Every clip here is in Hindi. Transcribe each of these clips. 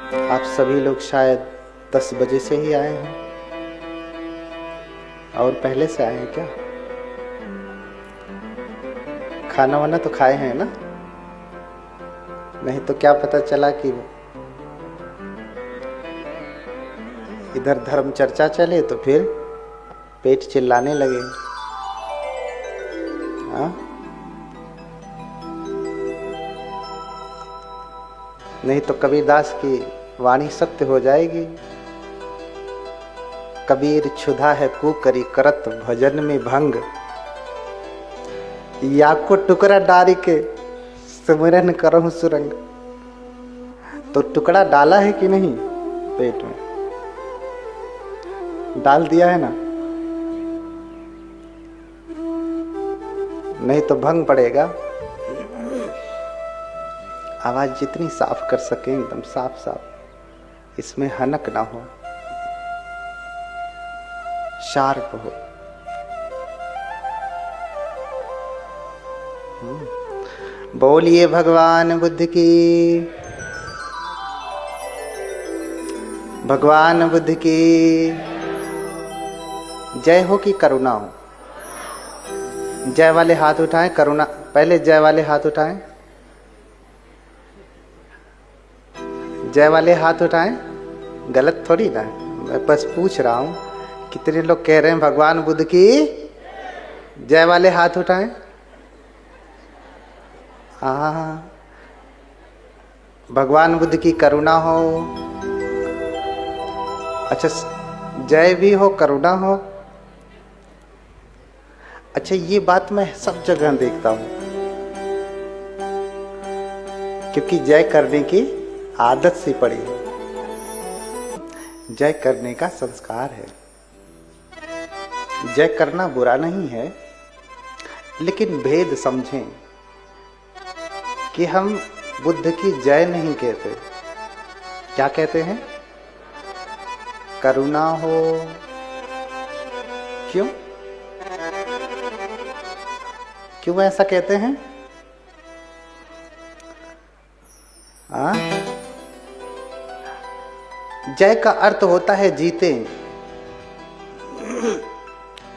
आप सभी लोग शायद 10 बजे से ही आए हैं और पहले से आए हैं क्या? खाना वाना तो खाए हैं ना? नहीं तो क्या पता चला कि इधर धर्म चर्चा चले तो फिर पेट चिल्लाने लगे। हाँ, नहीं तो कबीरदास की वाणी सत्य हो जाएगी। कबीर क्षुधा है कुकरी करत भजन में भंग, या को टुकड़ा डारी के सिमरन करहु सुरंग। तो टुकड़ा डाला है कि नहीं? पेट में डाल दिया है ना? नहीं तो भंग पड़ेगा। आवाज जितनी साफ कर सके एकदम साफ साफ, इसमें हनक ना हो, शार्प हो। बोलिए भगवान बुद्ध की, भगवान बुद्ध की जय हो कि करुणा हो। जय वाले हाथ उठाएं, करुणा पहले जय वाले हाथ उठाएं, जय वाले हाथ उठाएं। गलत थोड़ी ना, मैं बस पूछ रहा हूं कितने लोग कह रहे हैं भगवान बुद्ध की जय वाले हाथ उठाएं। भगवान बुद्ध की करुणा हो। अच्छा, जय भी हो करुणा हो। अच्छा, ये बात मैं सब जगह देखता हूं, क्योंकि जय करने की आदत सी पड़ी है। जय करने का संस्कार है। जय करना बुरा नहीं है, लेकिन भेद समझें कि हम बुद्ध की जय नहीं कहते। क्या कहते हैं? करुणा हो। क्यों क्यों ऐसा कहते हैं? जय का अर्थ होता है जीते।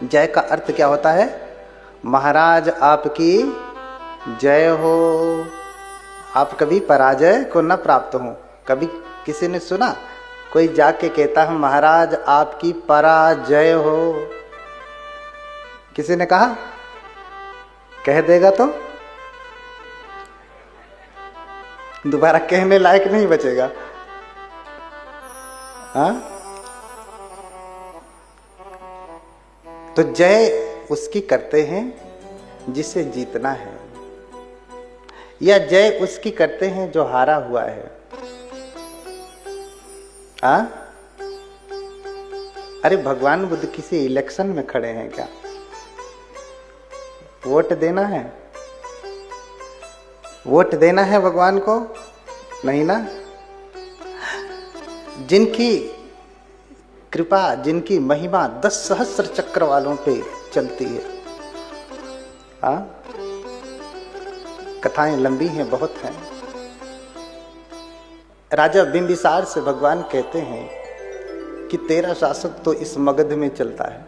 जय का अर्थ क्या होता है? महाराज आपकी जय हो। आप कभी पराजय को न प्राप्त हो। कभी किसी ने सुना कोई जाके कहता है महाराज आपकी पराजय हो? किसी ने कहा? कह देगा तो दोबारा कहने लायक नहीं बचेगा। हाँ, तो जय उसकी करते हैं जिसे जीतना है, या जय उसकी करते हैं जो हारा हुआ है। अरे भगवान बुद्ध किसी इलेक्शन में खड़े हैं क्या? वोट देना है? वोट देना है भगवान को? नहीं ना। जिनकी कृपा, जिनकी महिमा 10 सहस्र चक्र वालों पे चलती है। कथाएं लंबी हैं, बहुत हैं। राजा बिंबिसार से भगवान कहते हैं कि तेरा शासक तो इस मगध में चलता है,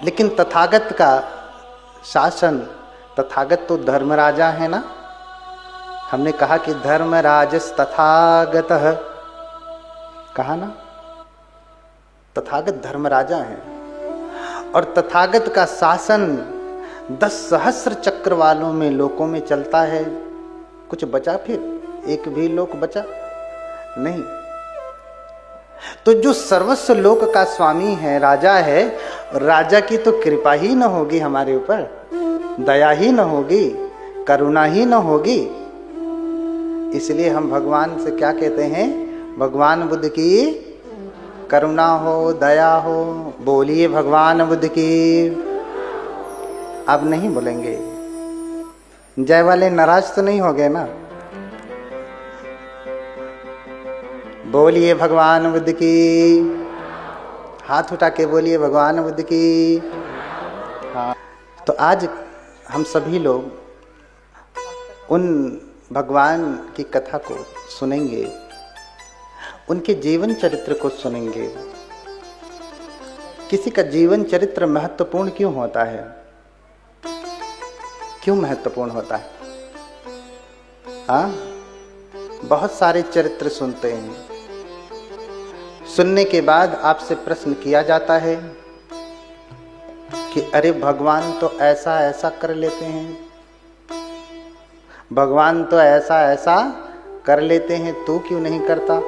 लेकिन तथागत का शासन, तथागत तो धर्मराजा है ना। हमने कहा कि धर्मराजस तथागतः, कहा ना, तथागत धर्मराजा है। और तथागत का शासन 10 सहस्र चक्र वालों में लोकों में चलता है। कुछ बचा? फिर एक भी लोक बचा नहीं। तो जो सर्वस्व लोक का स्वामी है, राजा है, राजा की तो कृपा ही न होगी हमारे ऊपर, दया ही न होगी, करुणा ही न होगी। इसलिए हम भगवान से क्या कहते हैं? भगवान बुद्ध की करुणा हो, दया हो। बोलिए भगवान बुद्ध की। अब नहीं बोलेंगे? जय वाले नाराज तो नहीं हो गए ना? बोलिए भगवान बुद्ध की। हाथ उठा के बोलिए भगवान बुद्ध की। हाँ, तो आज हम सभी लोग उन भगवान की कथा को सुनेंगे, उनके जीवन चरित्र को सुनेंगे। किसी का जीवन चरित्र महत्वपूर्ण क्यों होता है? क्यों महत्वपूर्ण होता है? हाँ, बहुत सारे चरित्र सुनते हैं। सुनने के बाद आपसे प्रश्न किया जाता है कि अरे भगवान तो ऐसा ऐसा कर लेते हैं, भगवान तो ऐसा ऐसा कर लेते हैं, तू क्यों नहीं करता?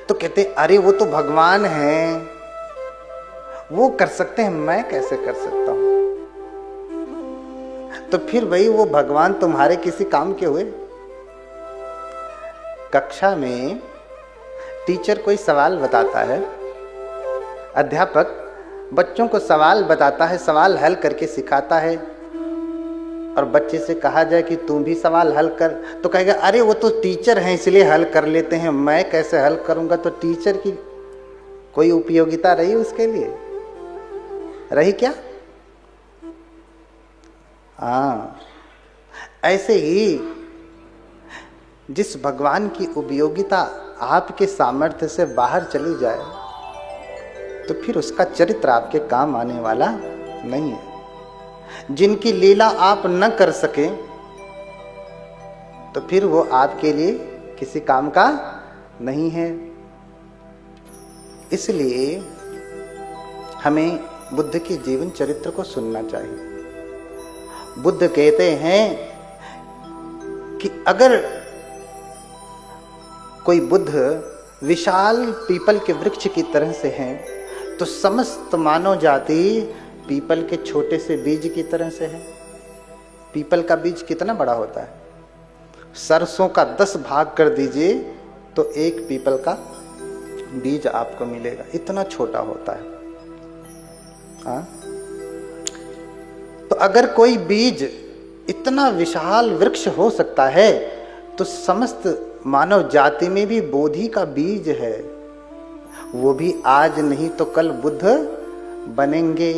तो कहते अरे वो तो भगवान हैं, वो कर सकते हैं, मैं कैसे कर सकता हूं? तो फिर भाई वो भगवान तुम्हारे किसी काम के हुए? कक्षा में टीचर कोई सवाल बताता है, अध्यापक बच्चों को सवाल बताता है, सवाल हल करके सिखाता है, और बच्चे से कहा जाए कि तू भी सवाल हल कर, तो कहेगा अरे वो तो टीचर हैं इसलिए हल कर लेते हैं, मैं कैसे हल करूंगा? तो टीचर की कोई उपयोगिता रही उसके लिए? रही क्या? हाँ, ऐसे ही जिस भगवान की उपयोगिता आपके सामर्थ्य से बाहर चली जाए तो फिर उसका चरित्र आपके काम आने वाला नहीं है। जिनकी लीला आप न कर सके तो फिर वो आपके लिए किसी काम का नहीं है। इसलिए हमें बुद्ध के जीवन चरित्र को सुनना चाहिए। बुद्ध कहते हैं कि अगर कोई बुद्ध विशाल पीपल के वृक्ष की तरह से हैं तो समस्त मानव जाति पीपल के छोटे से बीज की तरह से है। पीपल का बीज कितना बड़ा होता है? सरसों का 10 भाग कर दीजिए तो एक पीपल का बीज आपको मिलेगा, इतना छोटा होता है। हाँ? तो अगर कोई बीज इतना विशाल वृक्ष हो सकता है तो समस्त मानव जाति में भी बोधि का बीज है। वो भी आज नहीं तो कल बुद्ध बनेंगे।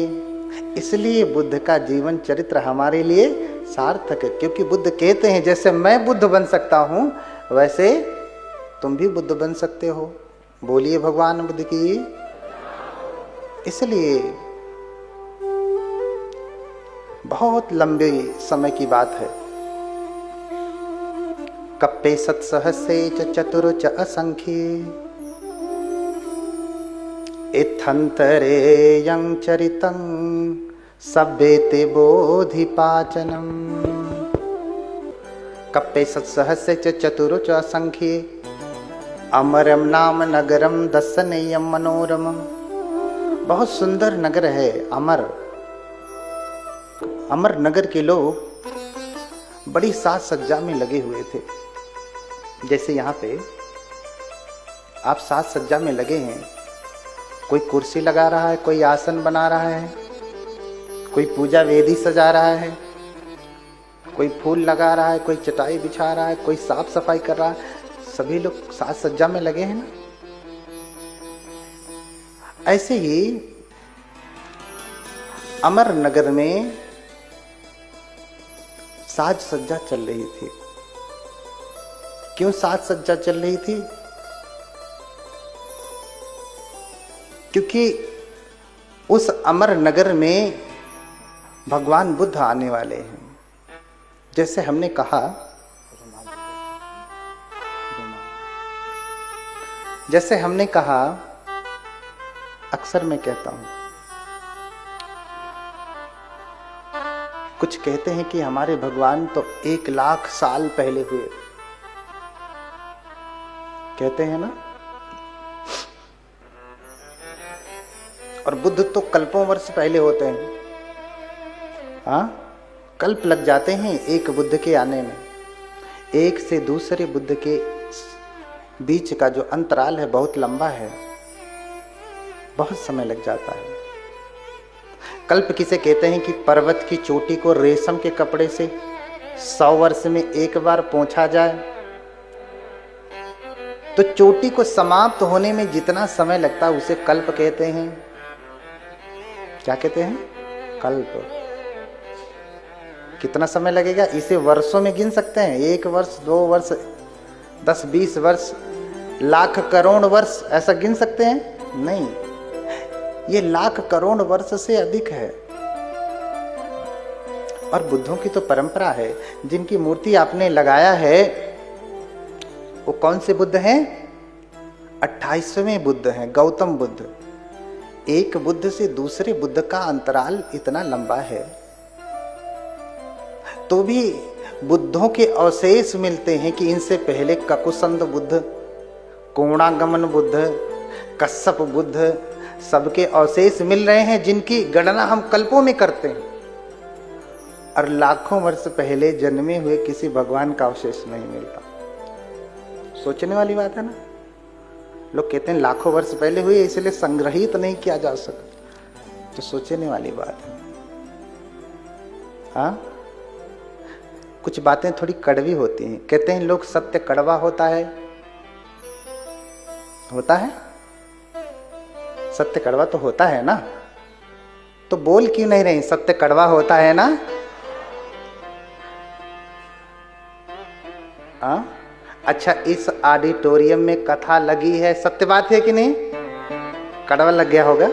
इसलिए बुद्ध का जीवन चरित्र हमारे लिए सार्थक है, क्योंकि बुद्ध कहते हैं जैसे मैं बुद्ध बन सकता हूं वैसे तुम भी बुद्ध बन सकते हो। बोलिए भगवान बुद्ध की। इसलिए बहुत लंबे समय की बात है। कप्पे सत्सहस्रे च चतुर्च असंख्ये इत्थंतरे यं चरितं सभ्येते बोधिपाचनम्। कप्पे सत्सहस्रे च चतुर्च असंख्ये अमरम नाम नगरम दर्शनीयम मनोरमम। बहुत सुंदर नगर है अमर। अमर नगर के लोग बड़ी साज सज्जा में लगे हुए थे। जैसे यहाँ पे आप साज सज्जा में लगे हैं, कोई कुर्सी लगा रहा है, कोई आसन बना रहा है, कोई पूजा वेदी सजा रहा है, कोई फूल लगा रहा है, कोई चटाई बिछा रहा है, कोई साफ सफाई कर रहा है। सभी लोग साज सज्जा में लगे हैं ना। ऐसे ही अमर नगर में साज सज्जा चल रही थी। क्यों साज सज्जा चल रही थी? क्योंकि उस अमर नगर में भगवान बुद्ध आने वाले हैं। जैसे हमने कहा, अक्सर मैं कहता हूं, कुछ कहते हैं कि हमारे भगवान तो 1 लाख साल पहले हुए, कहते हैं ना। और बुद्ध तो कल्पों वर्ष पहले होते हैं। हाँ, कल्प लग जाते हैं एक बुद्ध के आने में। एक से दूसरे बुद्ध के बीच का जो अंतराल है बहुत लंबा है, बहुत समय लग जाता है। कल्प किसे कहते हैं कि पर्वत की चोटी को रेशम के कपड़े से 100 वर्ष में एक बार पोंछा जाए तो चोटी को समाप्त होने में जितना समय लगता है उसे कल्प कहते हैं। क्या कहते हैं? कल्प। कितना समय लगेगा? इसे वर्षों में गिन सकते हैं? 1 वर्ष, 2 वर्ष, 10-20 वर्ष, लाख करोड़ वर्ष, ऐसा गिन सकते हैं? नहीं, ये लाख करोड़ वर्ष से अधिक है। और बुद्धों की तो परंपरा है, जिनकी मूर्ति आपने लगाया है वो कौन से बुद्ध हैं? 28वें बुद्ध हैं, गौतम बुद्ध। एक बुद्ध से दूसरे बुद्ध का अंतराल इतना लंबा है, तो भी बुद्धों के अवशेष मिलते हैं कि इनसे पहले ककुसंद बुद्ध, कोणागमन बुद्ध, कश्यप बुद्ध, सबके अवशेष मिल रहे हैं, जिनकी गणना हम कल्पों में करते हैं। और लाखों वर्ष पहले जन्मे हुए किसी भगवान का अवशेष नहीं मिलता। सोचने वाली बात है ना। लोग कहते हैं लाखों वर्ष पहले हुए इसलिए संग्रहित नहीं किया जा सका, तो सोचने वाली बात है। हाँ, कुछ बातें थोड़ी कड़वी होती हैं। कहते हैं लोग सत्य कड़वा होता है, होता है? सत्य कड़वा तो होता है ना, तो बोल क्यों नहीं रही? सत्य कड़वा होता है ना? हाँ, अच्छा, इस ऑडिटोरियम में कथा लगी है, सत्य बात है कि नहीं? कड़वा लग गया होगा,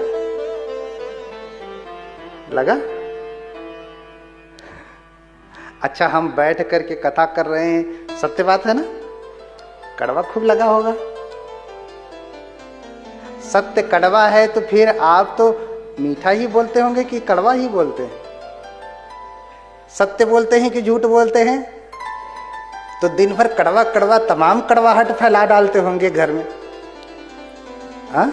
लगा? अच्छा, हम बैठ करके कथा कर रहे हैं, सत्य बात है ना? कड़वा खूब लगा होगा। सत्य कड़वा है तो फिर आप तो मीठा ही बोलते होंगे कि कड़वा ही बोलते हैं? सत्य बोलते हैं कि झूठ बोलते हैं? तो दिन भर कड़वा कड़वा तमाम कड़वाहट फैला डालते होंगे घर में। हाँ,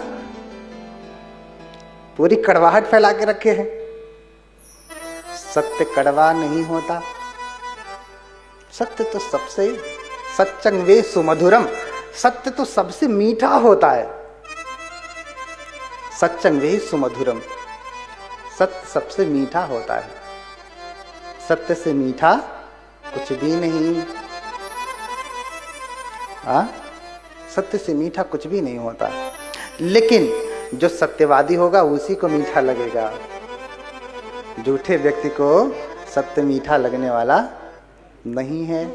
पूरी कड़वाहट फैला के रखे हैं। सत्य कड़वा नहीं होता। सत्य तो सबसे, सत्यं वे सुमधुरम, सत्य तो सबसे मीठा होता है। सत्यं वे सुमधुरम, सत्य सबसे मीठा होता है। सत्य से मीठा कुछ भी नहीं। हाँ, सत्य से मीठा कुछ भी नहीं होता। लेकिन जो सत्यवादी होगा उसी को मीठा लगेगा। झूठे व्यक्ति को सत्य मीठा लगने वाला नहीं है।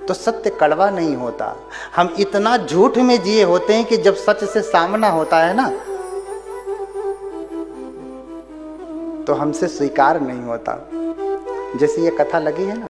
तो सत्य कड़वा नहीं होता। हम इतना झूठ में जिए होते हैं कि जब सच से सामना होता है ना, तो हमसे स्वीकार नहीं होता। जैसे ये कथा लगी है ना,